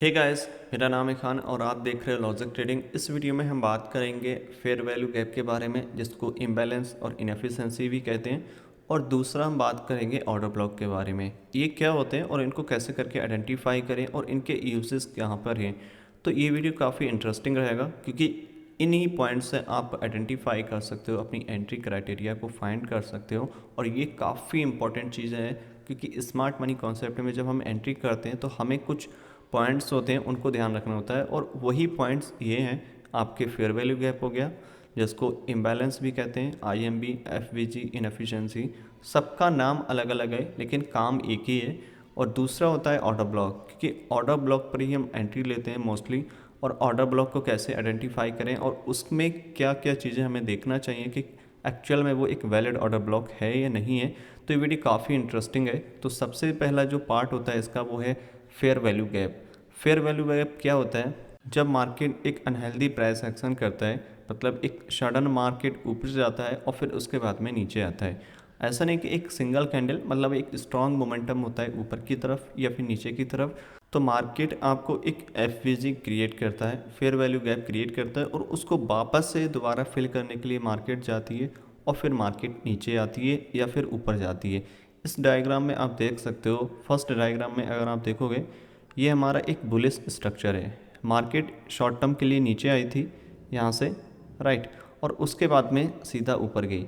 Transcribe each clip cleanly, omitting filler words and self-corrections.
Hey guys, मेरा नाम है खान और आप देख रहे हो लॉजिक ट्रेडिंग। इस वीडियो में हम बात करेंगे फेयर वैल्यू गैप के बारे में, जिसको इम्बैलेंस और इनएफिशिएंसी भी कहते हैं। और दूसरा हम बात करेंगे ऑर्डर ब्लॉक के बारे में। ये क्या होते हैं और इनको कैसे करके आइडेंटिफाई करें और इनके यूजेस कहाँ पर हैं। तो ये वीडियो काफ़ी इंटरेस्टिंग रहेगा, क्योंकि इन्हीं पॉइंट से आप आइडेंटिफाई कर सकते हो, अपनी एंट्री क्राइटेरिया को फाइंड कर सकते हो। और ये काफ़ी इंपॉर्टेंट चीज़ें हैं, क्योंकि स्मार्ट मनी कॉन्सेप्ट में जब हम एंट्री करते हैं तो हमें कुछ पॉइंट्स होते हैं, उनको ध्यान रखना होता है। और वही पॉइंट्स ये हैं, आपके फेयर वैल्यू गैप हो गया, जिसको इम्बैलेंस भी कहते हैं, आईएमबी, एफवीजी, इनएफिशिएंसी। सबका नाम अलग अलग है लेकिन काम एक ही है। और दूसरा होता है ऑर्डर ब्लॉक, क्योंकि ऑर्डर ब्लॉक पर ही हम एंट्री लेते हैं मोस्टली। और ऑर्डर ब्लॉक को कैसे आइडेंटिफाई करें और उसमें क्या क्या चीज़ें हमें देखना चाहिए कि एक्चुअल में वो एक वैलिड ऑर्डर ब्लॉक है या नहीं है। तो ये वीडियो काफ़ी इंटरेस्टिंग है। तो सबसे पहला जो पार्ट होता है इसका, वो है fair value gap. Fair value gap क्या होता है? जब मार्केट एक अनहेल्दी प्राइस एक्शन करता है, मतलब एक सडन मार्केट ऊपर जाता है और फिर उसके बाद में नीचे आता है। ऐसा नहीं कि एक सिंगल कैंडल, मतलब एक स्ट्रॉन्ग मोमेंटम होता है ऊपर की तरफ या फिर नीचे की तरफ, तो मार्केट आपको एक एफवीजी क्रिएट करता है, फेयर वैल्यू गैप क्रिएट करता है, और उसको वापस से दोबारा फिल करने के लिए मार्केट जाती है और फिर मार्केट नीचे आती है या फिर ऊपर जाती है। इस डायग्राम में आप देख सकते हो, फर्स्ट डायग्राम में अगर आप देखोगे, ये हमारा एक बुलिश स्ट्रक्चर है। मार्केट शॉर्ट टर्म के लिए नीचे आई थी यहाँ से, राइट, और उसके बाद में सीधा ऊपर गई।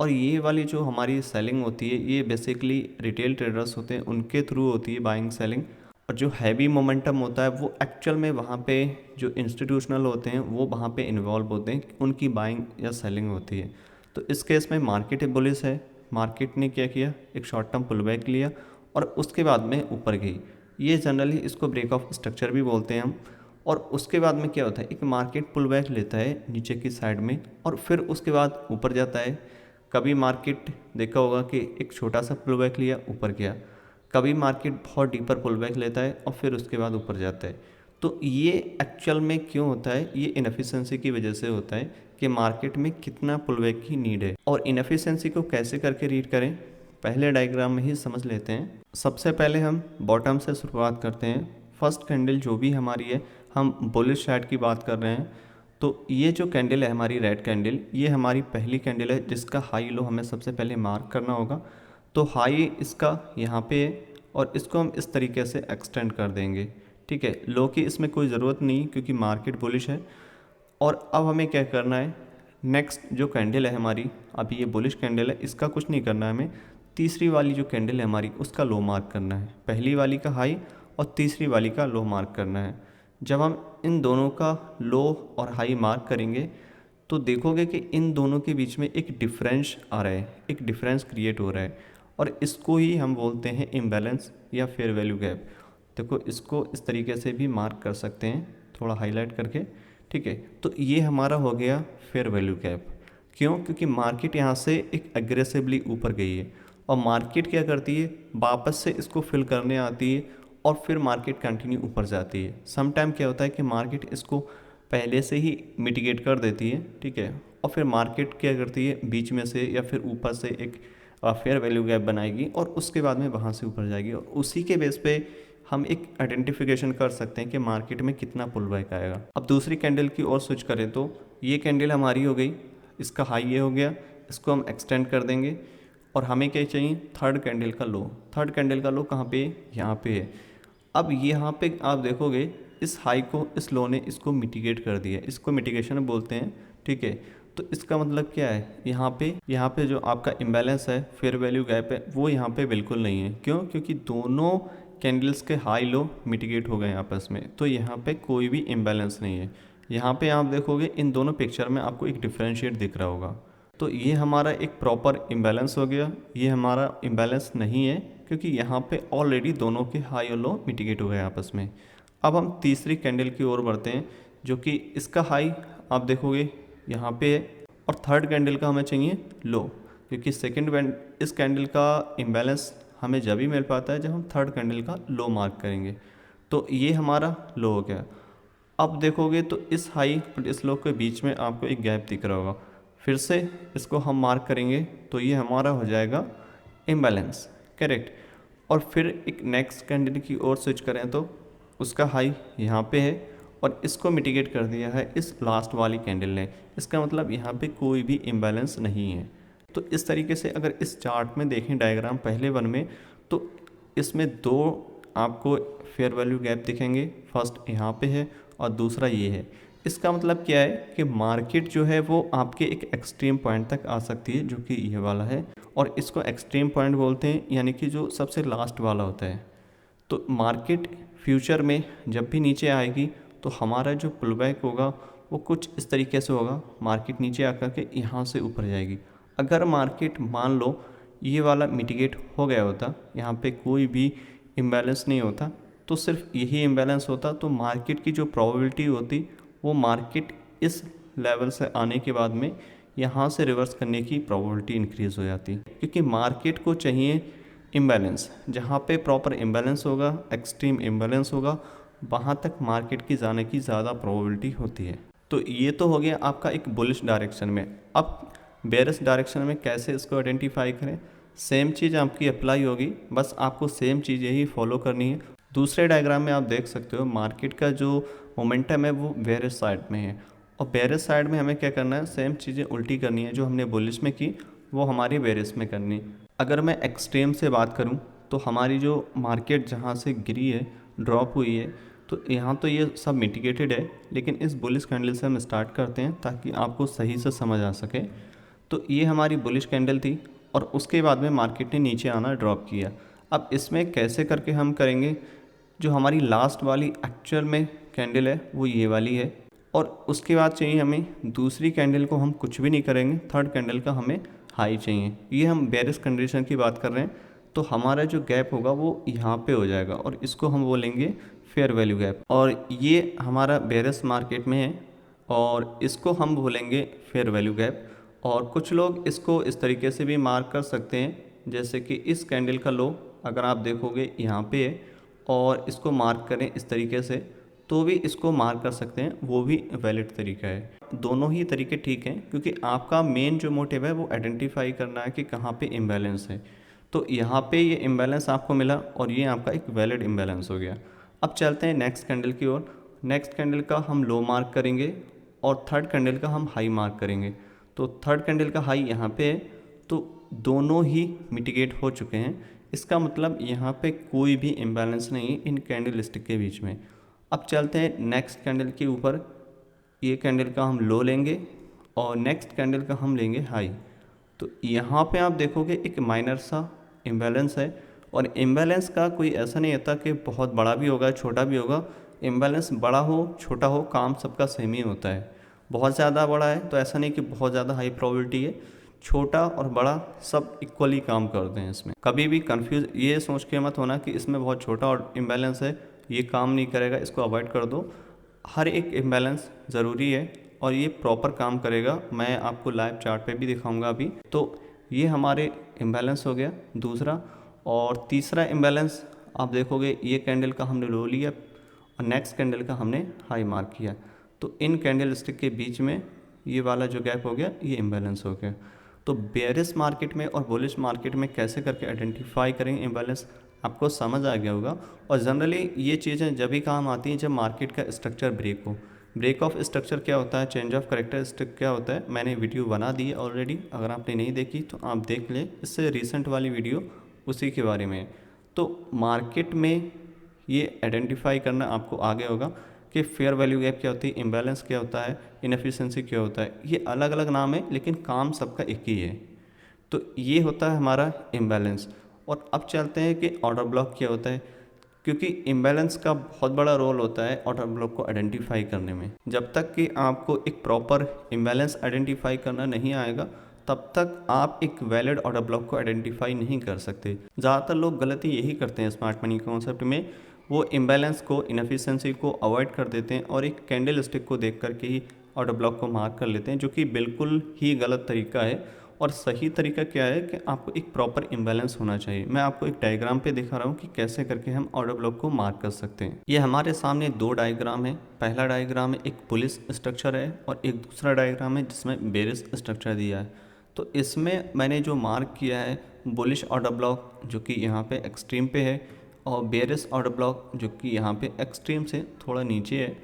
और ये वाली जो हमारी सेलिंग होती है, ये बेसिकली रिटेल ट्रेडर्स होते हैं, उनके थ्रू होती है बाइंग सेलिंग। और जो हैवी मोमेंटम होता है वो एक्चुअल में वहाँ पे जो इंस्टीट्यूशनल होते हैं वो वहाँ पे इन्वॉल्व होते हैं, उनकी बाइंग या सेलिंग होती है। तो इस केस में मार्केट बुलिश है, मार्केट ने क्या किया, एक शॉर्ट टर्म पुल बैक लिया और उसके बाद में ऊपर गई। ये जनरली इसको ब्रेक ऑफ स्ट्रक्चर भी बोलते हैं हम। और उसके बाद में क्या होता है, एक मार्केट पुल बैक लेता है नीचे की साइड में और फिर उसके बाद ऊपर जाता है। कभी मार्केट देखा होगा कि एक छोटा सा पुल बैक लिया, ऊपर गया। कभी मार्केट बहुत डीपर पुल बैक लेता है और फिर उसके बाद ऊपर जाता है। तो ये एक्चुअल में क्यों होता है? ये इनएफिशिएंसी की वजह से होता है कि मार्केट में कितना पुल बैक की नीड है। और इनएफिशिएंसी को कैसे करके रीड करें, पहले डायग्राम में ही समझ लेते हैं। सबसे पहले हम बॉटम से शुरुआत करते हैं। फर्स्ट कैंडल जो भी हमारी है, हम बुलिश साइड की बात कर रहे हैं। तो ये जो कैंडल है हमारी रेड कैंडल, ये हमारी पहली कैंडल है, जिसका हाई लो हमें सबसे पहले मार्क करना होगा। तो हाई इसका यहाँ पे है और इसको हम इस तरीके से एक्सटेंड कर देंगे। ठीक है, लो की इसमें कोई ज़रूरत नहीं क्योंकि मार्केट बुलिश है। और अब हमें क्या करना है, नेक्स्ट जो कैंडल है हमारी, अभी ये बुलिश कैंडल है, इसका कुछ नहीं करना है हमें। तीसरी वाली जो कैंडल है हमारी, उसका लो मार्क करना है। पहली वाली का हाई और तीसरी वाली का लो मार्क करना है। जब हम इन दोनों का लो और हाई मार्क करेंगे तो देखोगे कि इन दोनों के बीच में एक डिफरेंस आ रहा है, एक डिफरेंस क्रिएट हो रहा है। और इसको ही हम बोलते हैं इम्बैलेंस या फेयर वैल्यू गैप। देखो, इसको इस तरीके से भी मार्क कर सकते हैं, थोड़ा हाईलाइट करके। ठीक है, तो ये हमारा हो गया फेयर वैल्यू गैप। क्यों? क्योंकि मार्केट यहाँ से एक एग्रेसिवली ऊपर गई है और मार्केट क्या करती है, वापस से इसको फिल करने आती है और फिर मार्केट कंटिन्यू ऊपर जाती है। सम टाइम क्या होता है कि मार्केट इसको पहले से ही मिटिगेट कर देती है, ठीक है, और फिर मार्केट क्या करती है, बीच में से या फिर ऊपर से एक फेयर वैल्यू गैप बनाएगी और उसके बाद में वहाँ से ऊपर जाएगी। और उसी के बेस पे हम एक आइडेंटिफिकेशन कर सकते हैं कि मार्केट में कितना पुल बैक आएगा। अब दूसरी कैंडल की ओर स्विच करें तो ये कैंडल हमारी हो गई, इसका हाई ये हो गया, इसको हम एक्सटेंड कर देंगे। और हमें क्या चाहिए, थर्ड कैंडल का लो। थर्ड कैंडल का लो कहाँ पे है, यहाँ पे है। अब यहाँ पे आप देखोगे, इस हाई को इस लो ने इसको मिटिगेट कर दिया, इसको मिटिगेशन बोलते हैं। ठीक है, तो इसका मतलब क्या है, यहाँ पे जो आपका इम्बैलेंस है, फेयर वैल्यू गैप है, वो यहाँ पे बिल्कुल नहीं है। क्यों? क्योंकि दोनों कैंडल्स के हाई लो मिटिगेट हो गए आपस में, तो यहाँ पे कोई भी इम्बैलेंस नहीं है। यहाँ पे आप देखोगे इन दोनों पिक्चर में आपको एक डिफरेंशिएट दिख रहा होगा। तो ये हमारा एक प्रॉपर इम्बैलेंस हो गया। ये हमारा इम्बैलेंस नहीं है क्योंकि यहाँ पे ऑलरेडी दोनों के हाई और लो मिटिगेट हो गए आपस में। अब हम तीसरी कैंडल की ओर बढ़ते हैं, जो कि इसका हाई आप देखोगे यहाँ पे है और थर्ड कैंडल का हमें चाहिए लो, क्योंकि इस कैंडल का इम्बैलेंस हमें जब ही मिल पाता है जब हम थर्ड कैंडल का लो मार्क करेंगे। तो ये हमारा लो हो गया। अब देखोगे तो इस हाई और इस लो के बीच में आपको एक गैप दिख रहा होगा, फिर से इसको हम मार्क करेंगे तो ये हमारा हो जाएगा इम्बैलेंस, करेक्ट। और फिर एक नेक्स्ट कैंडल की ओर स्विच करें तो उसका हाई यहाँ पे है और इसको मिटिगेट कर दिया है इस लास्ट वाली कैंडल ने। इसका मतलब यहाँ पे कोई भी इम्बैलेंस नहीं है। तो इस तरीके से अगर इस चार्ट में देखें डायग्राम पहले वन में, तो इसमें दो आपको फेयर वैल्यू गैप दिखेंगे। फर्स्ट यहाँ पे है और दूसरा ये है। इसका मतलब क्या है कि मार्केट जो है वो आपके एक एक्सट्रीम पॉइंट तक आ सकती है, जो कि ये वाला है, और इसको एक्सट्रीम पॉइंट बोलते हैं, यानी कि जो सबसे लास्ट वाला होता है। तो मार्केट फ्यूचर में जब भी नीचे आएगी तो हमारा जो पुल बैक होगा वो कुछ इस तरीके से होगा। मार्केट नीचे आकर के यहाँ से ऊपर जाएगी। अगर मार्केट मान लो ये वाला मिटिगेट हो गया होता, यहाँ पे कोई भी इम्बैलेंस नहीं होता, तो सिर्फ यही इम्बैलेंस होता, तो मार्केट की जो प्रोबेबिलिटी होती वो मार्केट इस लेवल से आने के बाद में यहाँ से रिवर्स करने की प्रोबेबिलिटी इंक्रीज़ हो जाती, क्योंकि मार्केट को चाहिए इम्बैलेंस। जहाँ पे प्रॉपर इम्बैलेंस होगा, एक्सट्रीम इम्बैलेंस होगा, वहाँ तक मार्केट की जाने की ज़्यादा प्रोबेबिलिटी होती है। तो ये तो हो गया आपका एक बुलिश डायरेक्शन में। अब बेरिश डायरेक्शन में कैसे इसको आइडेंटिफाई करें, सेम चीज़ आपकी अप्लाई होगी, बस आपको सेम चीज़ें ही फॉलो करनी है। दूसरे डायग्राम में आप देख सकते हो मार्केट का जो मोमेंटम है वो बेरिश साइड में है, और बेरिश साइड में हमें क्या करना है, सेम चीज़ें उल्टी करनी है। जो हमने बुलिश में की वो हमारी बेरिश में करनी है। अगर मैं एक्सट्रीम से बात करूं तो हमारी जो मार्केट जहां से गिरी है, ड्रॉप हुई है, तो यहाँ तो ये सब मिटिगेटेड है, लेकिन इस बुलिश कैंडल से हम स्टार्ट करते हैं ताकि आपको सही से समझ आ सके। तो ये हमारी बुलिश कैंडल थी और उसके बाद में मार्केट ने नीचे आना ड्रॉप किया। अब इसमें कैसे करके हम करेंगे, जो हमारी लास्ट वाली एक्चुअल में कैंडल है वो ये वाली है, और उसके बाद चाहिए हमें दूसरी कैंडल को हम कुछ भी नहीं करेंगे, थर्ड कैंडल का हमें हाई चाहिए। ये हम बेरिश कंडीशन की बात कर रहे हैं, तो हमारा जो गैप होगा वो यहाँ पे हो जाएगा और इसको हम बोलेंगे फेयर वैल्यू गैप, और ये हमारा बेरिश मार्केट में है और इसको हम बोलेंगे फेयर वैल्यू गैप। और कुछ लोग इसको इस तरीके से भी मार्क कर सकते हैं, जैसे कि इस कैंडल का लो अगर आप देखोगे यहाँ पे है और इसको मार्क करें इस तरीके से, तो भी इसको मार्क कर सकते हैं, वो भी वैलिड तरीका है। दोनों ही तरीके ठीक हैं, क्योंकि आपका मेन जो मोटिव है वो आइडेंटिफाई करना है कि कहाँ पे इम्बैलेंस है। तो यहाँ पे ये इम्बैलेंस आपको मिला और ये आपका एक वैलिड इम्बैलेंस हो गया। अब चलते हैं नेक्स्ट कैंडल की ओर। नेक्स्ट कैंडल का हम लो मार्क करेंगे और थर्ड कैंडल का हम हाई मार्क करेंगे। तो थर्ड कैंडल का हाई यहाँ पे है, तो दोनों ही मिटिगेट हो चुके हैं। इसका मतलब यहाँ पे कोई भी इम्बैलेंस नहीं इन कैंडल स्टिक के बीच में। अब चलते हैं नेक्स्ट कैंडल के ऊपर। ये कैंडल का हम लो लेंगे और नेक्स्ट कैंडल का हम लेंगे हाई। तो यहाँ पे आप देखोगे एक माइनर सा इम्बैलेंस है, और इम्बैलेंस का कोई ऐसा नहीं होता कि बहुत बड़ा भी होगा छोटा भी होगा। इम्बैलेंस बड़ा हो छोटा हो, काम सबका सेम ही होता है। बहुत ज़्यादा बड़ा है तो ऐसा नहीं कि बहुत ज़्यादा हाई प्रोबेबिलिटी है, छोटा और बड़ा सब इक्वली काम करते हैं। इसमें कभी भी कंफ्यूज ये सोच के मत होना कि इसमें बहुत छोटा और इम्बैलेंस है, ये काम नहीं करेगा, इसको अवॉइड कर दो। हर एक इम्बैलेंस ज़रूरी है और ये प्रॉपर काम करेगा। मैं आपको लाइव चार्ट पे भी दिखाऊंगा अभी। तो ये हमारे इम्बैलेंस हो गया दूसरा। और तीसरा इम्बैलेंस आप देखोगे ये कैंडल का हमने लो लिया और नेक्स्ट कैंडल का हमने हाई मार्क किया, तो इन कैंडल स्टिक के बीच में ये वाला जो गैप हो गया ये इम्बैलेंस हो गया। तो बेयरिश मार्केट में और बुलिश मार्केट में कैसे करके आइडेंटिफाई करेंगे इम्बैलेंस, आपको समझ आ गया होगा। और जनरली ये चीज़ें जब भी काम आती हैं जब मार्केट का स्ट्रक्चर ब्रेक हो। ब्रेक ऑफ स्ट्रक्चर क्या होता है, चेंज ऑफ करेक्टरिस्टिक क्या होता है, मैंने वीडियो बना दी है ऑलरेडी, अगर आपने नहीं देखी तो आप देख लें, इससे रिसेंट वाली वीडियो उसी के बारे में है। तो मार्केट में ये आइडेंटिफाई करना आपको आ गया होगा कि फेयर वैल्यू गैप क्या होती है, इम्बैलेंस क्या होता है, इनएफिशिएंसी क्या होता है। ये अलग अलग नाम है लेकिन काम सबका एक ही है। तो ये होता है हमारा इम्बैलेंस। और अब चलते हैं कि ऑर्डर ब्लॉक क्या होता है, क्योंकि इम्बैलेंस का बहुत बड़ा रोल होता है ऑर्डर ब्लॉक को आइडेंटिफाई करने में। जब तक कि आपको एक प्रॉपर इम्बैलेंस आइडेंटिफाई करना नहीं आएगा तब तक आप एक वैलिड ऑर्डर ब्लॉक को आइडेंटिफाई नहीं कर सकते। ज़्यादातर लोग गलती यही करते हैं स्मार्ट मनी कॉन्सेप्ट में, वो इम्बैलेंस को, इनएफिशिएंसी को अवॉइड कर देते हैं और एक कैंडल स्टिक को देख करके ही ऑर्डर ब्लॉक को मार्क कर लेते हैं, जो कि बिल्कुल ही गलत तरीका है। और सही तरीका क्या है कि आपको एक प्रॉपर इम्बैलेंस होना चाहिए। मैं आपको एक डायग्राम पे दिखा रहा हूँ कि कैसे करके हम ऑर्डर ब्लॉक को मार्क कर सकते हैं। ये हमारे सामने दो डायग्राम है। पहला डायग्राम में एक बुलिश स्ट्रक्चर है और एक दूसरा डायग्राम है जिसमें बेरिश स्ट्रक्चर दिया है। तो इसमें मैंने जो मार्क किया है बुलिश ऑर्डर ब्लॉक, जो कि यहाँ पे एक्सट्रीम पे है, और बेयरिश ऑर्डर ब्लॉक जो कि यहाँ पे एक्सट्रीम से थोड़ा नीचे है।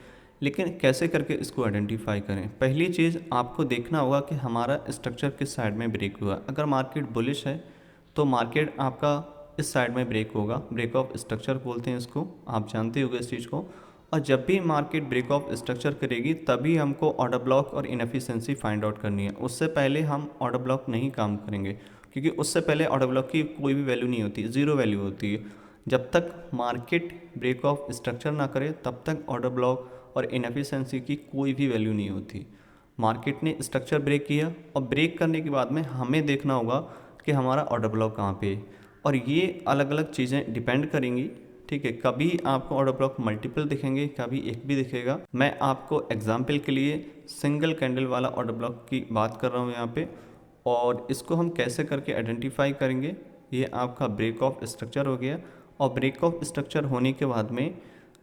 लेकिन कैसे करके इसको आइडेंटिफाई करें? पहली चीज़ आपको देखना होगा कि हमारा स्ट्रक्चर किस साइड में ब्रेक हुआ। अगर मार्केट बुलिश है तो मार्केट आपका इस साइड में ब्रेक होगा, ब्रेक ऑफ स्ट्रक्चर बोलते हैं इसको, आप जानते होंगे इस चीज़ को। और जब भी मार्केट ब्रेक ऑफ स्ट्रक्चर करेगी तभी हमको ऑर्डर ब्लॉक और इनएफिशिएंसी फाइंड आउट करनी है। उससे पहले हम ऑर्डर ब्लॉक नहीं काम करेंगे, क्योंकि उससे पहले ऑर्डर ब्लॉक की कोई भी वैल्यू नहीं होती, ज़ीरो वैल्यू होती है। जब तक मार्केट ब्रेक ऑफ स्ट्रक्चर ना करे तब तक ऑर्डर ब्लॉक और इनएफिशिएंसी की कोई भी वैल्यू नहीं होती। मार्केट ने स्ट्रक्चर ब्रेक किया और ब्रेक करने के बाद में हमें देखना होगा कि हमारा ऑर्डर ब्लॉक कहाँ पे है, और ये अलग अलग चीज़ें डिपेंड करेंगी। ठीक है, कभी आपको ऑर्डर ब्लॉक मल्टीपल दिखेंगे, कभी एक भी दिखेगा। मैं आपको एग्जाम्पल के लिए सिंगल कैंडल वाला ऑर्डर ब्लॉक की बात कर रहा हूँ यहाँ पे, और इसको हम कैसे करके आइडेंटिफाई करेंगे। ये आपका ब्रेक ऑफ स्ट्रक्चर हो गया, और ब्रेक ऑफ स्ट्रक्चर होने के बाद में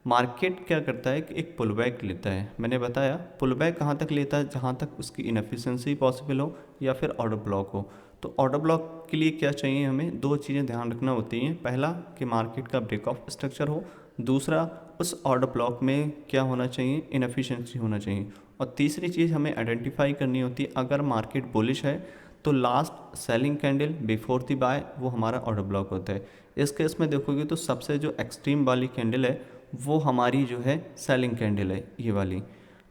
मार्केट क्या करता है कि एक पुल बैक लेता है। मैंने बताया पुल बैक कहाँ तक लेता है, जहाँ तक उसकी इनएफिशिएंसी पॉसिबल हो या फिर ऑर्डर ब्लॉक हो। तो ऑर्डर ब्लॉक के लिए क्या चाहिए, हमें दो चीज़ें ध्यान रखना होती हैं। पहला कि मार्केट का ब्रेक ऑफ स्ट्रक्चर हो, दूसरा उस ऑर्डर ब्लॉक में क्या होना चाहिए, इनएफिशिएंसी होना चाहिए। और तीसरी चीज़ हमें आइडेंटिफाई करनी होती है, अगर मार्केट बुलिश है तो last selling candle before the buy वो हमारा ऑर्डर ब्लॉक होता है। इस केस में देखोगे तो सबसे जो एक्सट्रीम वाली कैंडल है वो हमारी जो है सेलिंग कैंडल है, ये वाली।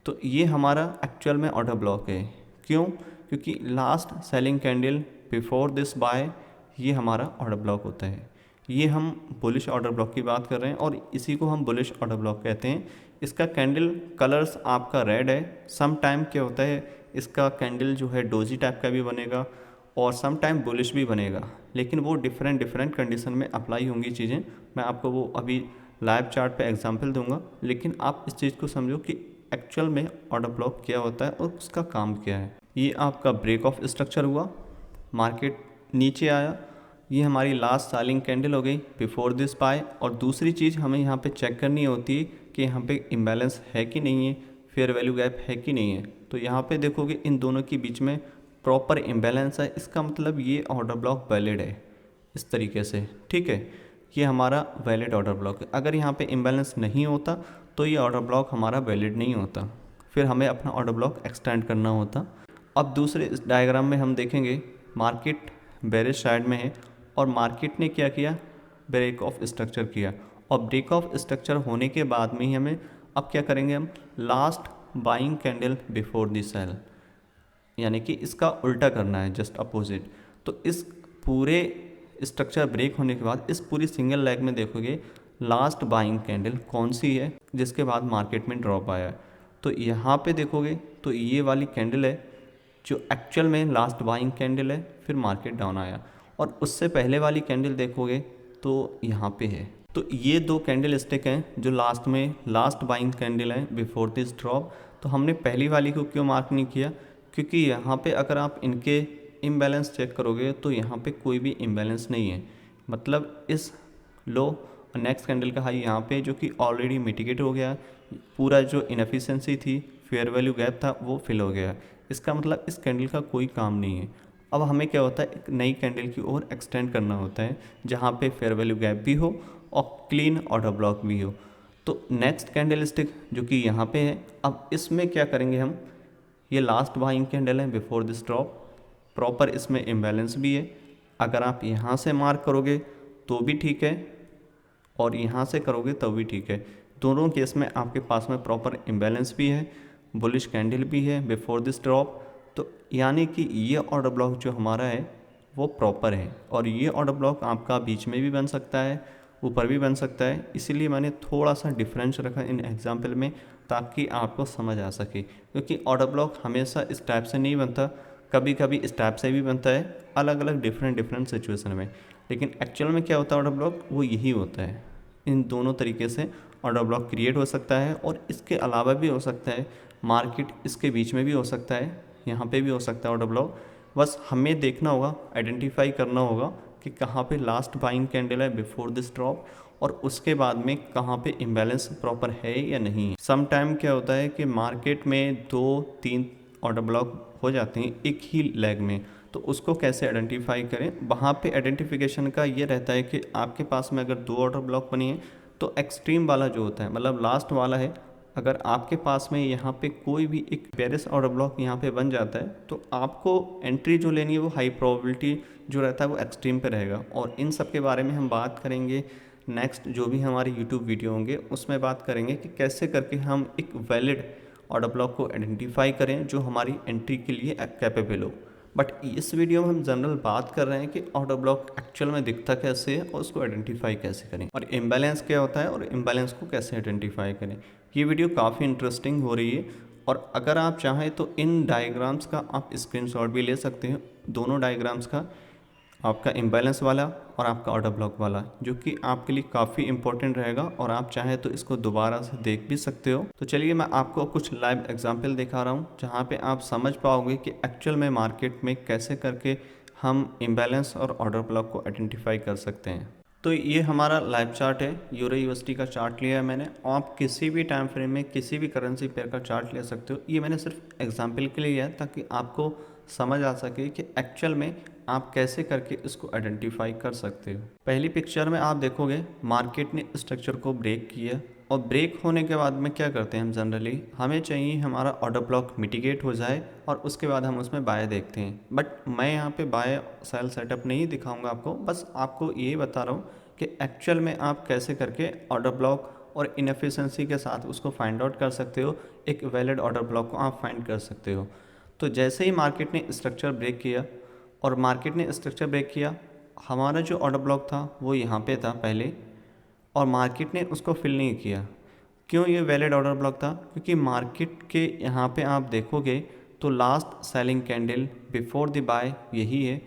तो ये हमारा एक्चुअल में ऑर्डर ब्लॉक है। क्यों? क्योंकि last selling candle before this by ये हमारा ऑर्डर ब्लॉक होता है। ये हम बुलिश ऑर्डर ब्लॉक की बात कर रहे हैं और इसी को हम बुलिश ऑर्डर ब्लॉक कहते हैं। इसका कैंडल कलर्स आपका रेड है। सम टाइम क्या होता है, इसका कैंडल जो है डोजी टाइप का भी बनेगा और सम टाइम बुलिश भी बनेगा, लेकिन वो डिफरेंट कंडीशन में अप्लाई होंगी चीज़ें। मैं आपको वो अभी लाइव चार्ट पे एग्जांपल दूंगा, लेकिन आप इस चीज़ को समझो कि एक्चुअल में ऑर्डर ब्लॉक क्या होता है और उसका काम क्या है। ये आपका ब्रेक ऑफ स्ट्रक्चर हुआ, मार्केट नीचे आया, ये हमारी लास्ट सेलिंग कैंडल हो गई बिफोर दिस बाय। और दूसरी चीज़ हमें यहाँ पे चेक करनी होती है कि यहाँ पे इम्बैलेंस है कि नहीं है, फेयर वैल्यू गैप है कि नहीं है। तो यहाँ पे देखोगे इन दोनों के बीच में प्रॉपर इम्बैलेंस है, इसका मतलब ये ऑर्डर ब्लॉक वैलिड है इस तरीके से। ठीक है, ये हमारा वैलिड ऑर्डर ब्लॉक है। अगर यहाँ पे इम्बैलेंस नहीं होता तो ये ऑर्डर ब्लॉक हमारा वैलिड नहीं होता, फिर हमें अपना ऑर्डर ब्लॉक एक्सटेंड करना होता। अब दूसरे इस डायग्राम में हम देखेंगे मार्केट बेरिश साइड में है और मार्केट ने क्या किया, ब्रेक ऑफ स्ट्रक्चर किया। और ब्रेक ऑफ स्ट्रक्चर होने के बाद में ही हमें अब क्या करेंगे, हम last buying candle before the sell, यानी कि इसका उल्टा करना है, जस्ट अपोजिट। तो इस पूरे स्ट्रक्चर ब्रेक होने के बाद इस पूरी सिंगल लेग में देखोगे लास्ट बाइंग कैंडल कौन सी है जिसके बाद मार्केट में ड्रॉप आया है। तो यहाँ पे देखोगे तो ये वाली कैंडल है जो एक्चुअल में लास्ट बाइंग कैंडल है, फिर मार्केट डाउन आया। और उससे पहले वाली कैंडल देखोगे तो यहाँ पे है। तो ये दो कैंडल स्टिक हैं जो लास्ट में लास्ट बाइंग कैंडल है बिफोर दिस ड्रॉप। तो हमने पहली वाली को क्यों मार्क नहीं किया, क्योंकि यहाँ पे अगर आप इनके इम्बैलेंस चेक करोगे तो यहाँ पे कोई भी इम्बैलेंस नहीं है। मतलब इस लो नेक्स्ट कैंडल का हाई यहाँ पे जो कि ऑलरेडी मिटिगेट हो गया, पूरा जो इनएफिशिएंसी थी, फेयर वैल्यू गैप था, वो फिल हो गया। इसका मतलब इस कैंडल का कोई काम नहीं है। अब हमें क्या होता है, एक नई कैंडल की ओर एक्सटेंड करना होता है जहाँ पे फेयर वैल्यू गैप भी हो और क्लीन ऑर्डर ब्लॉक भी हो। तो नेक्स्ट कैंडल स्टिक जो कि यहाँ पे है, अब इसमें क्या करेंगे हम, ये लास्ट बाइंग कैंडल है बिफोर दिस ड्रॉप, प्रॉपर इसमें इम्बैलेंस भी है। अगर आप यहाँ से मार्क करोगे तो भी ठीक है और यहाँ से करोगे तो भी ठीक है। दोनों केस में आपके पास में प्रॉपर इम्बैलेंस भी है, बुलिश कैंडल भी है बिफोर दिस ड्रॉप। तो यानी कि ये ऑर्डर ब्लॉक जो हमारा है वो प्रॉपर है। और ये ऑर्डर ब्लॉक आपका बीच में भी बन सकता है, ऊपर भी बन सकता है। इसीलिए मैंने थोड़ा सा डिफरेंस रखा इन एग्जाम्पल में ताकि आपको समझ आ सके, क्योंकि ऑर्डर ब्लॉक हमेशा इस टाइप से नहीं बनता, कभी कभी इस टाइप से भी बनता है, अलग अलग डिफरेंट सिचुएशन में। लेकिन एक्चुअल में क्या होता है ऑर्डर ब्लॉक, वो यही होता है। इन दोनों तरीके से ऑर्डर ब्लॉक क्रिएट हो सकता है और इसके अलावा भी हो सकता है, मार्केट इसके बीच में भी हो सकता है, यहाँ पे भी हो सकता है ऑर्डर ब्लॉक। बस हमें देखना होगा, आइडेंटिफाई करना होगा कि कहाँ पे लास्ट बाइंग कैंडल है बिफोर दिस ड्रॉप और उसके बाद में कहाँ पे इम्बैलेंस प्रॉपर है या नहीं है। सम टाइम क्या होता है कि मार्केट में 2-3 ऑर्डर ब्लॉक हो जाते हैं एक ही लेग में, तो उसको कैसे आइडेंटिफाई करें। वहाँ पे आइडेंटिफिकेशन का ये रहता है कि आपके पास में अगर 2 ऑर्डर ब्लॉक बनी है तो एक्सट्रीम वाला जो होता है, मतलब लास्ट वाला है, अगर आपके पास में यहाँ पे कोई भी एक पेरिस ऑर्डर ब्लॉक यहाँ पे बन जाता है तो आपको एंट्री जो लेनी है वो हाई प्रोबेबिलिटी जो रहता है वो एक्सट्रीम पे रहेगा। और इन सब के बारे में हम बात करेंगे नेक्स्ट जो भी हमारे यूट्यूब वीडियो होंगे उसमें बात करेंगे कि कैसे करके हम एक वैलिड ऑर्डर ब्लॉक को आइडेंटिफाई करें जो हमारी एंट्री के लिए कैपेबल हो। बट इस वीडियो में हम जनरल बात कर रहे हैं कि ऑर्डर ब्लॉक एक्चुअल में दिखता कैसे है और उसको आइडेंटिफाई कैसे करें, और इम्बैलेंस क्या होता है और इम्बैलेंस को कैसे आइडेंटिफाई करें। ये वीडियो काफ़ी इंटरेस्टिंग हो रही है, और अगर आप चाहें तो इन डायग्राम्स का आप स्क्रीनशॉट भी ले सकते हैं, दोनों डायग्राम्स का, आपका इम्बैलेंस वाला और आपका ऑर्डर ब्लॉक वाला, जो कि आपके लिए काफ़ी इंपॉर्टेंट रहेगा, और आप चाहें तो इसको दोबारा से देख भी सकते हो। तो चलिए मैं आपको कुछ लाइव एग्जांपल दिखा रहा हूँ जहाँ पे आप समझ पाओगे कि एक्चुअल में मार्केट में कैसे करके हम इम्बैलेंस और ऑर्डर ब्लॉक को आइडेंटिफाई कर सकते हैं। तो ये हमारा लाइव चार्ट है, यूरो यूएसडी का चार्ट लिया है मैंने। आप किसी भी टाइम फ्रेम में किसी भी करेंसी पेयर का चार्ट ले सकते हो। ये मैंने सिर्फ एग्जांपल के लिए लिया है ताकि आपको समझ आ सके कि एक्चुअल में आप कैसे करके इसको आइडेंटिफाई कर सकते हो। पहली पिक्चर में आप देखोगे मार्केट ने स्ट्रक्चर को ब्रेक किया, और ब्रेक होने के बाद में क्या करते हैं हम जनरली, हमें चाहिए हमारा ऑर्डर ब्लॉक मिटिगेट हो जाए और उसके बाद हम उसमें बाय देखते हैं। बट मैं यहाँ पे बाय सेल सेटअप नहीं दिखाऊंगा आपको, बस आपको ये बता रहा हूँ कि एक्चुअल में आप कैसे करके ऑर्डर ब्लॉक और इनएफिशिएंसी के साथ उसको फाइंड आउट कर सकते हो, एक वैलिड ऑर्डर ब्लॉक को आप फाइंड कर सकते हो। तो जैसे ही मार्केट ने स्ट्रक्चर ब्रेक किया, और मार्केट ने स्ट्रक्चर ब्रेक किया, हमारा जो ऑर्डर ब्लॉक था वो यहाँ पे था पहले, और मार्केट ने उसको फिल नहीं किया। क्यों ये वैलिड ऑर्डर ब्लॉक था? क्योंकि मार्केट के यहाँ पे आप देखोगे तो last selling candle before the buy यही है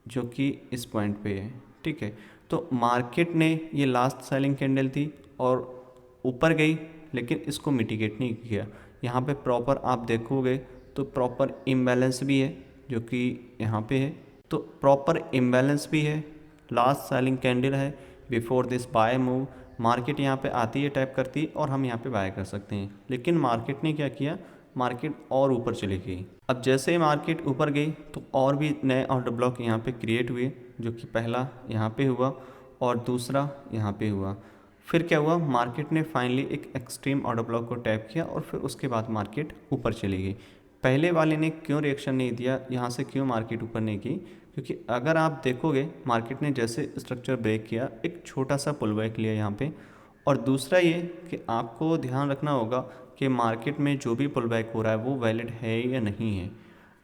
जो कि इस पॉइंट पे है, ठीक है। तो मार्केट ने ये लास्ट सेलिंग कैंडल थी और ऊपर गई, लेकिन इसको मिटिगेट नहीं किया। यहाँ पे प्रॉपर आप देखोगे तो प्रॉपर इम्बैलेंस भी है जो कि यहाँ पे है, तो प्रॉपर इम्बैलेंस भी है, लास्ट सेलिंग कैंडल है before this by move. Market यहाँ पे आती है, टैप करती है और हम यहाँ पे बाय कर सकते हैं। लेकिन मार्केट ने क्या किया, मार्केट और ऊपर चली गई। अब जैसे ही मार्केट ऊपर गई तो और भी नए ऑर्डर ब्लॉक यहाँ पे क्रिएट हुए, जो कि पहला यहाँ पे हुआ और दूसरा यहाँ पे हुआ। फिर क्या हुआ, मार्केट ने फाइनली एक एक्सट्रीम ऑर्डर ब्लॉक को टैप किया और फिर उसके बाद मार्केट ऊपर चली गई। पहले वाले ने क्यों रिएक्शन नहीं दिया, यहाँ से क्यों मार्केट ऊपर नहीं की? क्योंकि अगर आप देखोगे मार्केट ने जैसे स्ट्रक्चर ब्रेक किया, एक छोटा सा पुल बैक लिया यहाँ पे। और दूसरा ये कि आपको ध्यान रखना होगा कि मार्केट में जो भी पुल बैक हो रहा है वो वैलिड है या नहीं है।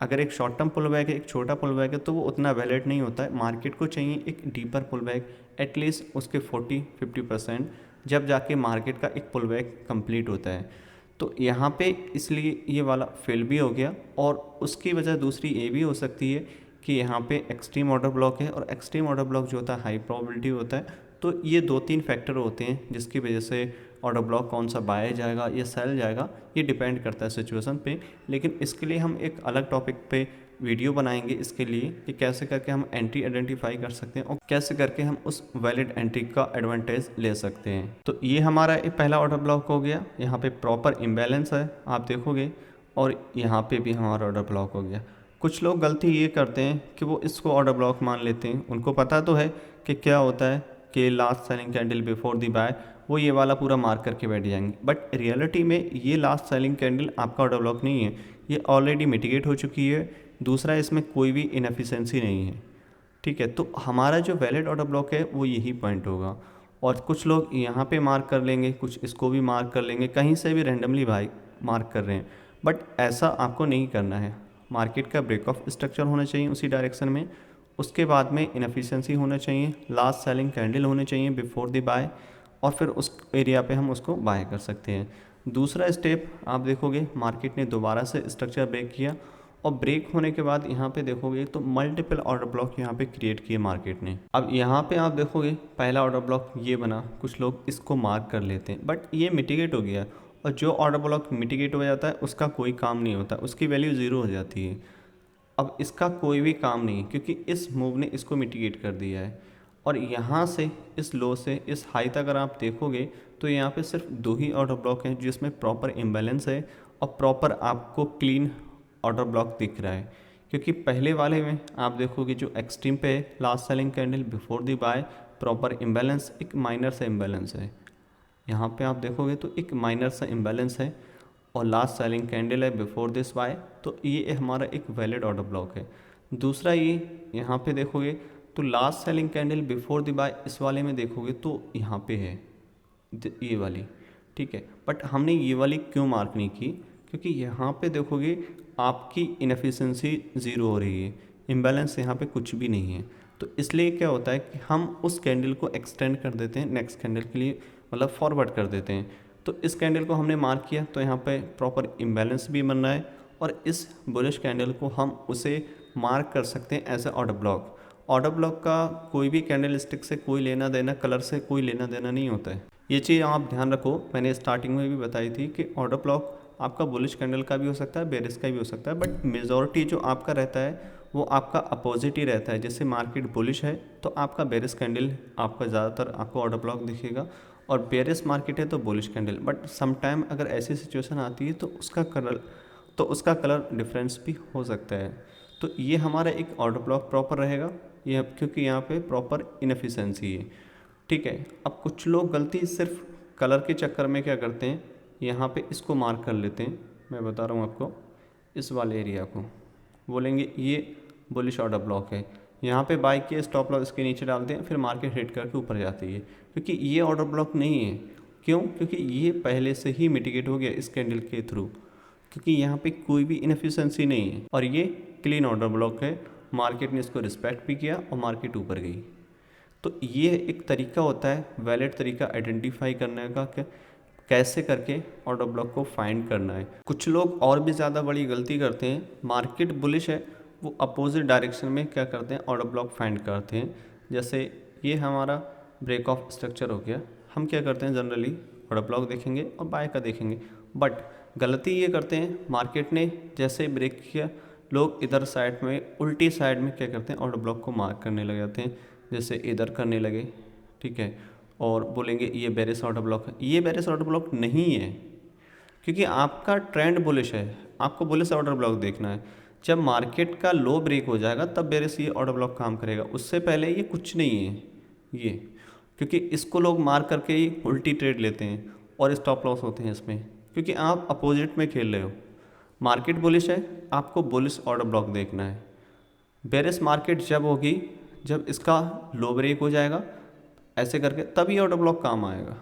अगर एक शॉर्ट टर्म पुल बैक है, एक छोटा पुल बैक है, तो वो उतना वैलिड नहीं होता है। मार्केट को चाहिए एक डीपर पुल बैक, एटलीस्ट उसके 40-50%, जब जाके मार्केट का एक पुल बैक कंप्लीट होता है। तो यहाँ पे इसलिए ये वाला फेल भी हो गया, और उसकी वजह दूसरी ये भी हो सकती है कि यहाँ पे एक्सट्रीम ऑर्डर ब्लॉक है, और एक्सट्रीम ऑर्डर ब्लॉक जो होता है हाई प्रोबेबिलिटी होता है। तो ये 2-3 फैक्टर होते हैं जिसकी वजह से ऑर्डर ब्लॉक कौन सा बाय जाएगा या सेल जाएगा, ये डिपेंड करता है सिचुएशन पे। लेकिन इसके लिए हम एक अलग टॉपिक पे वीडियो बनाएंगे इसके लिए कि कैसे करके हम एंट्री आइडेंटिफाई कर सकते हैं और कैसे करके हम उस वैलिड एंट्री का एडवांटेज ले सकते हैं। तो ये हमारा एक पहला ऑर्डर ब्लॉक हो गया, यहाँ पे प्रॉपर इम्बैलेंस है आप देखोगे, और यहाँ पे भी हमारा ऑर्डर ब्लॉक हो गया। कुछ लोग गलती ये करते हैं कि वो इसको ऑर्डर ब्लॉक मान लेते हैं, उनको पता तो है कि क्या होता है कि last selling candle before the buy, वो ये वाला पूरा मार्क करके बैठ जाएंगे। बट रियलिटी में ये लास्ट सेलिंग कैंडल आपका ऑर्डर ब्लॉक नहीं है, ये ऑलरेडी मिटिगेट हो चुकी है। दूसरा, इसमें कोई भी इनएफिशिएंसी नहीं है, ठीक है। तो हमारा जो वैलिड ऑर्डर ब्लॉक है वो यही पॉइंट होगा। और कुछ लोग यहाँ पे मार्क कर लेंगे, कुछ इसको भी मार्क कर लेंगे, कहीं से भी रैंडमली भाई मार्क कर रहे हैं। बट ऐसा आपको नहीं करना है। मार्केट का ब्रेक ऑफ स्ट्रक्चर होना चाहिए उसी डायरेक्शन में, उसके बाद में इनएफिशिएंसी होना चाहिए, लास्ट सेलिंग कैंडल होने चाहिए बिफोर द बाय, और फिर उस एरिया पे हम उसको बाय कर सकते हैं। दूसरा स्टेप आप देखोगे मार्केट ने दोबारा से स्ट्रक्चर ब्रेक किया, और ब्रेक होने के बाद यहाँ पे देखोगे तो मल्टीपल ऑर्डर ब्लॉक यहाँ पे क्रिएट किए मार्केट ने। अब यहाँ पे आप देखोगे पहला ऑर्डर ब्लॉक ये बना, कुछ लोग इसको मार्क कर लेते हैं, बट ये मिटिगेट हो गया। और जो ऑर्डर ब्लॉक मिटिगेट हो जाता है उसका कोई काम नहीं होता, उसकी वैल्यू ज़ीरो हो जाती है। अब इसका कोई भी काम नहीं, क्योंकि इस मूव ने इसको मिटिगेट कर दिया है। और यहाँ से इस लो से इस हाई तक अगर आप देखोगे तो यहाँ पे सिर्फ 2 ही ऑर्डर ब्लॉक हैं जिसमें प्रॉपर इम्बैलेंस है और प्रॉपर आपको क्लीन ऑर्डर ब्लॉक दिख रहा है, क्योंकि पहले वाले में आप देखोगे जो एक्सट्रीम पे है last selling candle before the by proper imbalance, एक माइनर सा इम्बैलेंस है। यहाँ पे आप देखोगे तो एक माइनर सा इम्बैलेंस है और लास्ट सेलिंग कैंडल है बिफोर दिस बाय, तो ये हमारा एक वैलिड ऑर्डर ब्लॉक है। दूसरा ये यहाँ पे देखोगे तो last selling candle before the buy, इस वाले में देखोगे तो यहाँ पे है ये वाली, ठीक है। बट हमने ये वाली क्यों मार्क नहीं की, क्योंकि यहाँ पे देखोगे आपकी इनएफिशिएंसी ज़ीरो हो रही है, इम्बैलेंस यहाँ पे कुछ भी नहीं है। तो इसलिए क्या होता है कि हम उस कैंडल को एक्सटेंड कर देते हैं नेक्स्ट कैंडल के लिए, मतलब फॉरवर्ड कर देते हैं। तो इस कैंडल को हमने मार्क किया तो यहाँ पे प्रॉपर इम्बैलेंस भी बन रहा है, और इस बुलिश कैंडल को हम उसे मार्क कर सकते हैं as a order block. Order block का कोई भी कैंडल स्टिक से कोई लेना देना, कलर से कोई लेना देना नहीं होता है। ये चीज़ आप ध्यान रखो, मैंने स्टार्टिंग में भी बताई थी कि ऑर्डर ब्लॉक आपका बुलिश कैंडल का भी हो सकता है, बेरिश का भी हो सकता है, बट मेजॉरिटी जो आपका रहता है वो आपका अपोजिट ही रहता है। जैसे मार्केट बुलिश है तो आपका बेरिश कैंडल आपका ज़्यादातर आपको ऑर्डर ब्लॉक दिखेगा, और बेरिश मार्केट है तो bullish candle. But some time अगर ऐसी सिचुएशन आती है तो उसका कलर डिफरेंस भी हो सकता है। तो ये हमारा एक ऑर्डर ब्लॉक प्रॉपर रहेगा, ये क्योंकि यहाँ पे प्रॉपर इनएफिशिएंसी है, ठीक है। अब कुछ लोग गलती सिर्फ कलर के चक्कर में क्या करते हैं, यहाँ पे इसको मार्क कर लेते हैं। मैं बता रहा हूँ आपको, इस वाले एरिया को बोलेंगे ये बुलिश ऑर्डर ब्लॉक है, यहाँ पे बाई किए स्टॉप लॉस इसके नीचे डालते हैं, फिर मार्केट हिट करके ऊपर जाती है, क्योंकि ये ऑर्डर ब्लॉक नहीं है। क्यों? क्योंकि ये पहले से ही मिटिगेट हो गया इस कैंडल के थ्रू, क्योंकि यहाँ पे कोई भी इनएफिशिएंसी नहीं है, और ये क्लीन ऑर्डर ब्लॉक है। मार्केट ने इसको रिस्पेक्ट भी किया और मार्केट ऊपर गई। तो ये एक तरीका होता है, वैलिड तरीका आइडेंटिफाई करने का कि कैसे करके ऑर्डर ब्लॉक को फाइंड करना है। कुछ लोग और भी ज़्यादा बड़ी गलती करते हैं, मार्केट बुलिश है वो अपोजिट डायरेक्शन में क्या करते हैं, ऑर्डर ब्लॉक फाइंड करते हैं। जैसे ये हमारा ब्रेक ऑफ स्ट्रक्चर हो गया, हम क्या करते हैं जनरली ऑर्डर ब्लॉक देखेंगे और बाय का देखेंगे, बट गलती ये करते हैं मार्केट ने जैसे ब्रेक किया, लोग इधर साइड में उल्टी साइड में क्या करते हैं ऑर्डर ब्लॉक को मार्क करने लग जाते हैं, जैसे इधर करने लगे, ठीक है, और बोलेंगे ये बेरिश ऑर्डर ब्लॉक है। ये बेरिश ऑर्डर ब्लॉक नहीं है, क्योंकि आपका ट्रेंड बुलिश है, आपको बुलिश ऑर्डर ब्लॉक देखना है। जब मार्केट का लो ब्रेक हो जाएगा तब बेरिश ये ऑर्डर ब्लॉक काम करेगा, उससे पहले ये कुछ नहीं है ये, क्योंकि इसको लोग मार्क करके ही उल्टी ट्रेड लेते हैं और स्टॉप लॉस होते हैं इसमें, क्योंकि आप अपोजिट में खेल रहे हो। मार्केट बुलिश है, आपको बुलिश ऑर्डर ब्लॉक देखना है। बेरिश मार्केट जब होगी जब इसका लो ब्रेक हो जाएगा ऐसे करके, तभी ऑर्डर ब्लॉक काम आएगा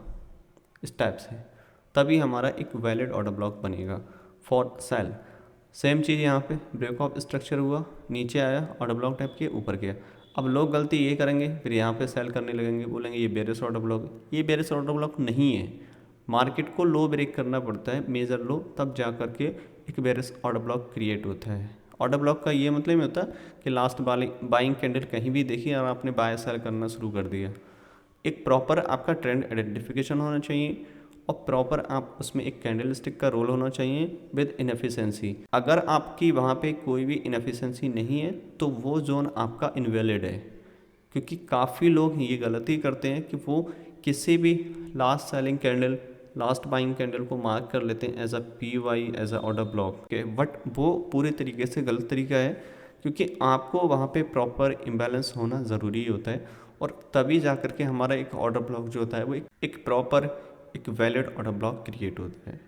इस टाइप से, तभी हमारा एक वैलिड ऑर्डर ब्लॉक बनेगा फॉर सेल। सेम चीज़ यहाँ पे ब्रेक ऑफ स्ट्रक्चर हुआ, नीचे आया ऑर्डर ब्लॉक टाइप किया, ऊपर गया। अब लोग गलती ये करेंगे, फिर यहाँ पे सेल करने लगेंगे, बोलेंगे ये बेरिश ऑर्डर ब्लॉक है। ये बेरिश ऑर्डर ब्लॉक नहीं है, मार्केट को लो ब्रेक करना पड़ता है, मेजर लो, तब जा करके एक बेरिश ऑर्डर ब्लॉक क्रिएट होता है। ऑर्डर ब्लॉक का ये मतलब नहीं होता कि लास्ट बाइंग कैंडल कहीं भी देखी और आपने बाय सेल करना शुरू कर दिया। एक प्रॉपर आपका ट्रेंड आइडेंटिफिकेशन होना चाहिए, और प्रॉपर आप उसमें एक कैंडल स्टिक का रोल होना चाहिए विद इनएफिशिएंसी। अगर आपकी वहाँ पे कोई भी इनएफिशिएंसी नहीं है तो वो जोन आपका इनवैलिड है, क्योंकि काफ़ी लोग ये गलती करते हैं कि वो किसी भी last selling candle, last buying candle को मार्क कर लेते हैं as a PY, as a order block के, बट वो पूरे तरीके से गलत तरीका है, क्योंकि आपको वहाँ पे प्रॉपर इम्बैलेंस होना ज़रूरी होता है, और तभी जा कर के हमारा एक ऑर्डर ब्लॉक जो होता है वो एक प्रॉपर एक वैलिड ऑर्डर ब्लॉक क्रिएट होता है।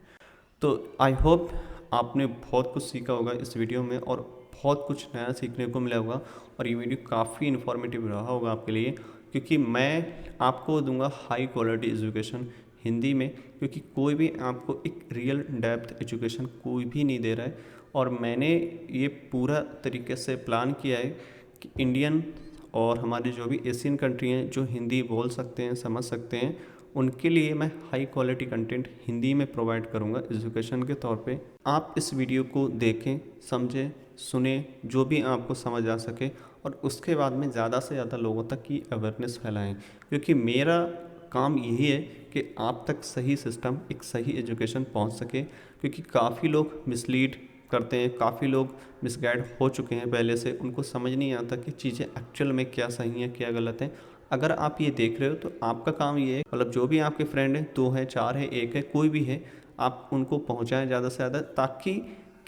तो आई होप आपने बहुत कुछ सीखा होगा इस वीडियो में, और बहुत कुछ नया सीखने को मिला होगा, और ये वीडियो काफ़ी इन्फॉर्मेटिव रहा होगा आपके लिए, क्योंकि मैं आपको दूंगा हाई क्वालिटी एजुकेशन हिंदी में, क्योंकि कोई भी आपको एक रियल डेप्थ एजुकेशन कोई भी नहीं दे रहा है। और मैंने ये पूरा तरीके से प्लान किया है कि इंडियन और हमारी जो भी एशियन कंट्री हैं जो हिंदी बोल सकते हैं, समझ सकते हैं, उनके लिए मैं हाई क्वालिटी कंटेंट हिंदी में प्रोवाइड करूंगा एजुकेशन के तौर पे। आप इस वीडियो को देखें, समझें, सुने, जो भी आपको समझ आ सके, और उसके बाद में ज़्यादा से ज़्यादा लोगों तक की अवेयरनेस फैलाएं, क्योंकि मेरा काम यही है कि आप तक सही सिस्टम, एक सही एजुकेशन पहुंच सके, क्योंकि काफ़ी लोग मिसलीड करते हैं, काफ़ी लोग मिसगाइड हो चुके हैं पहले से, उनको समझ नहीं आता कि चीज़ें एक्चुअल में क्या सही है क्या गलत है। अगर आप ये देख रहे हो तो आपका काम ये है, मतलब जो भी आपके फ्रेंड हैं, 2 है, 4 है, 1 है, कोई भी है, आप उनको पहुंचाएं ज़्यादा से ज़्यादा, ताकि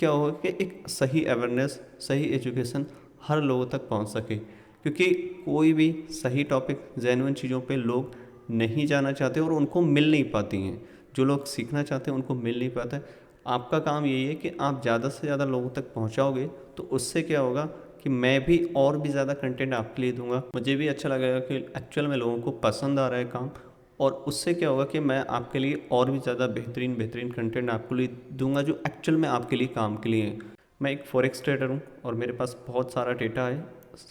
क्या होगा कि एक सही अवेयरनेस, सही एजुकेशन हर लोगों तक पहुंच सके, क्योंकि कोई भी सही टॉपिक, जेन्युइन चीज़ों पे लोग नहीं जाना चाहते और उनको मिल नहीं पाती हैं। जो लोग सीखना चाहते हैं उनको मिल नहीं पाता है। आपका काम यही है कि आप ज़्यादा से ज़्यादा लोगों तक पहुंचाओगे, तो उससे क्या होगा कि मैं भी और भी ज़्यादा कंटेंट आपके लिए दूंगा, मुझे भी अच्छा लगेगा कि एक्चुअल में लोगों को पसंद आ रहा है काम। और उससे क्या होगा कि मैं आपके लिए और भी ज़्यादा बेहतरीन बेहतरीन कंटेंट आपके लिए दूंगा जो एक्चुअल में आपके लिए काम के लिए है। मैं एक फॉरेक्स ट्रेडर हूँ और मेरे पास बहुत सारा डेटा है,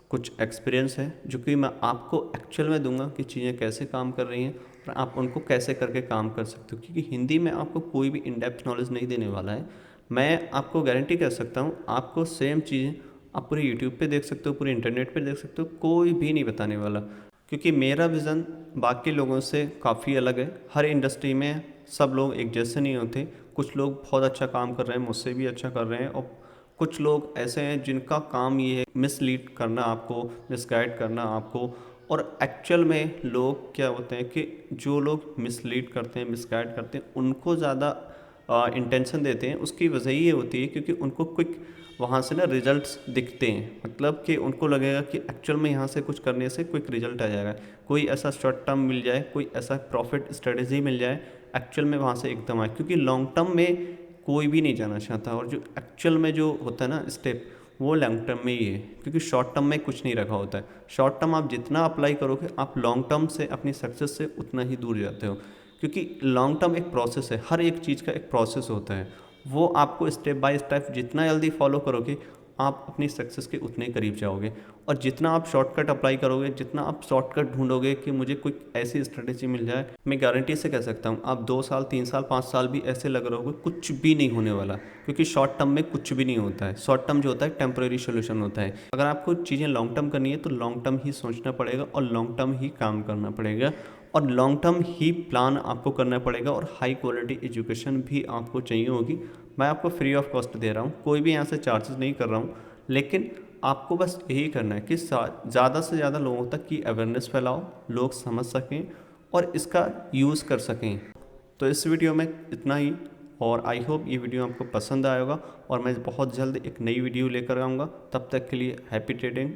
कुछ एक्सपीरियंस है, जो कि मैं आपको एक्चुअल में दूंगा कि चीज़ें कैसे काम कर रही हैं और आप उनको कैसे करके काम कर सकते हो। क्योंकि हिंदी में आपको कोई भी इन डेप्थ नॉलेज नहीं देने वाला है। मैं आपको गारंटी कर सकता हूँ, आपको सेम चीज़ें आप पूरे यूट्यूब पे देख सकते हो, पूरे इंटरनेट पे देख सकते हो, कोई भी नहीं बताने वाला। क्योंकि मेरा विज़न बाकी लोगों से काफ़ी अलग है। हर इंडस्ट्री में सब लोग एक जैसे नहीं होते। कुछ लोग बहुत अच्छा काम कर रहे हैं, मुझसे भी अच्छा कर रहे हैं, और कुछ लोग ऐसे हैं जिनका काम ये है मिसलीड करना आपको, मिसगाइड करना आपको। और एक्चुअल में लोग क्या होते हैं कि जो लोग मिसलीड करते हैं, मिसगाइड करते हैं, उनको ज़्यादा इंटेंशन देते हैं। उसकी वजह ये होती है क्योंकि उनको क्विक वहाँ से ना रिजल्ट्स दिखते हैं, मतलब कि उनको लगेगा कि एक्चुअल में यहाँ से कुछ करने से क्विक रिजल्ट आ जाएगा, कोई ऐसा शॉर्ट टर्म मिल जाए, कोई ऐसा प्रॉफिट स्ट्रेटजी मिल जाए एक्चुअल में वहाँ से एकदम आए। क्योंकि लॉन्ग टर्म में कोई भी नहीं जाना चाहता, और जो एक्चुअल में जो होता है ना स्टेप, वो लॉन्ग टर्म में ही है। क्योंकि शॉर्ट टर्म में कुछ नहीं रखा होता है। शॉर्ट टर्म आप जितना अप्लाई करोगे, आप लॉन्ग टर्म से अपनी सक्सेस से उतना ही दूर जाते हो। क्योंकि लॉन्ग टर्म एक प्रोसेस है, हर एक चीज़ का एक प्रोसेस होता है। वो आपको स्टेप बाय स्टेप जितना जल्दी फॉलो करोगे, आप अपनी सक्सेस के उतने करीब जाओगे। और जितना आप शॉर्टकट अप्लाई करोगे, जितना आप शॉर्टकट ढूंढोगे कि मुझे कोई ऐसी स्ट्रेटेजी मिल जाए, मैं गारंटी से कह सकता हूँ आप 2 साल, 3 साल, 5 साल भी ऐसे लग रहोगे, कुछ भी नहीं होने वाला। क्योंकि शॉर्ट टर्म में कुछ भी नहीं होता है। शॉर्ट टर्म जो होता है टेम्प्रेरी सोल्यूशन होता है। अगर आपको चीज़ें लॉन्ग टर्म करनी है तो लॉन्ग टर्म ही सोचना पड़ेगा और लॉन्ग टर्म ही काम करना पड़ेगा और लॉन्ग टर्म ही प्लान आपको करना पड़ेगा, और हाई क्वालिटी एजुकेशन भी आपको चाहिए होगी। मैं आपको फ्री ऑफ कॉस्ट दे रहा हूँ, कोई भी यहाँ से चार्जेस नहीं कर रहा हूँ। लेकिन आपको बस यही करना है कि ज़्यादा से ज़्यादा लोगों तक की अवेयरनेस फैलाओ, लोग समझ सकें और इसका यूज़ कर सकें। तो इस वीडियो में इतना ही, और आई होप ये वीडियो आपको पसंद आएगा, और मैं बहुत जल्द एक नई वीडियो लेकर आऊँगा। तब तक के लिए हैप्पी ट्रेडिंग।